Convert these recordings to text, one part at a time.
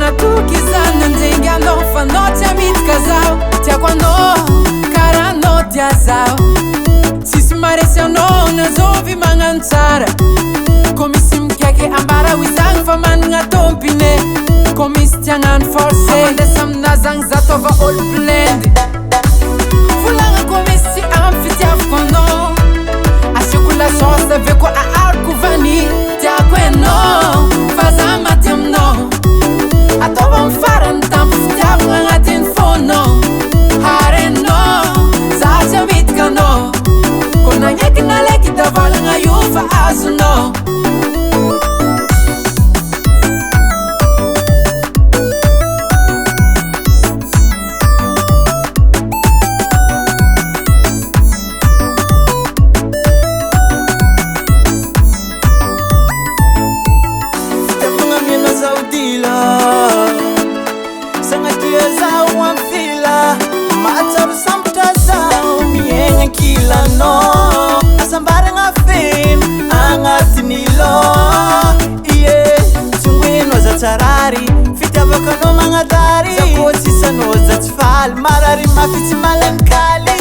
atoky zany nanjengy anao fa anao tsy amidika zao tiako anao karaha anao dia zao tsisy maresy anao nazovy magnano tsara ko misy mikaiky ambara ho izagny fa managna tompine ko misy tiagnano forcé mandesa amina zagny za tova olo blendy volagna ko misy tsy ampy fitiavako anao asiako la sauce aveo ko ahariko vanille tiako anao fa za maty aminao atova mifarany tampo fitiavagna agnatiny fonao harenao za tsy amidika anao ko nagneky naleky davalagna io fa azonao asambaragna feno agnatiny lô tsongoino aza tsarary fitiavako anao magnadary zakoa tsisanao za tsy faly marary mafy tsy malagnikaly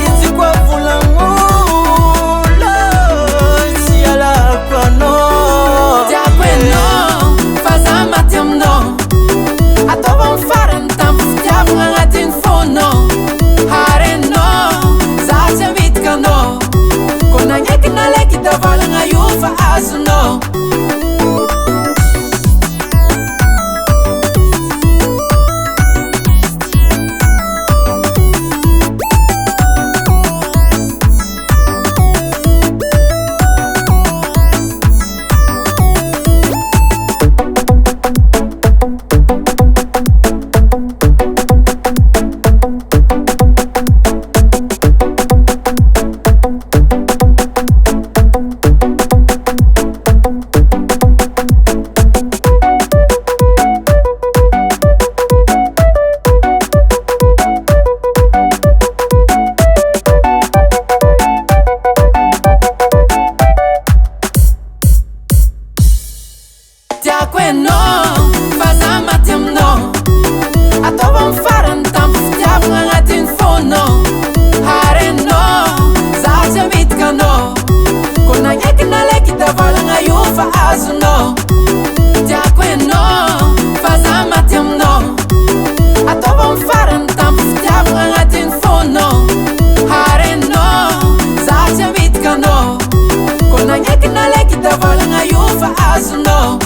izy koa volagnololo tsy alako anao tiako anao fa za maty aminao atova mifarany tampo fitiavagna agnatiny fonao harenao za tsy amidika anao ko nagneky naleky davalagna io fa azonao tiako anao fa za maty aminao atova mifarany tampo fitiavagna agnatiny fonao harenao za tsy amidika anao ko nagneky naleky davalagna io fa azonao tiako anao fa za maty aminao atova mifarany tampo fitiavagna agnatiny fonao harenao za tsy amidika anao ko nagneky naleky davalagna io fa azonao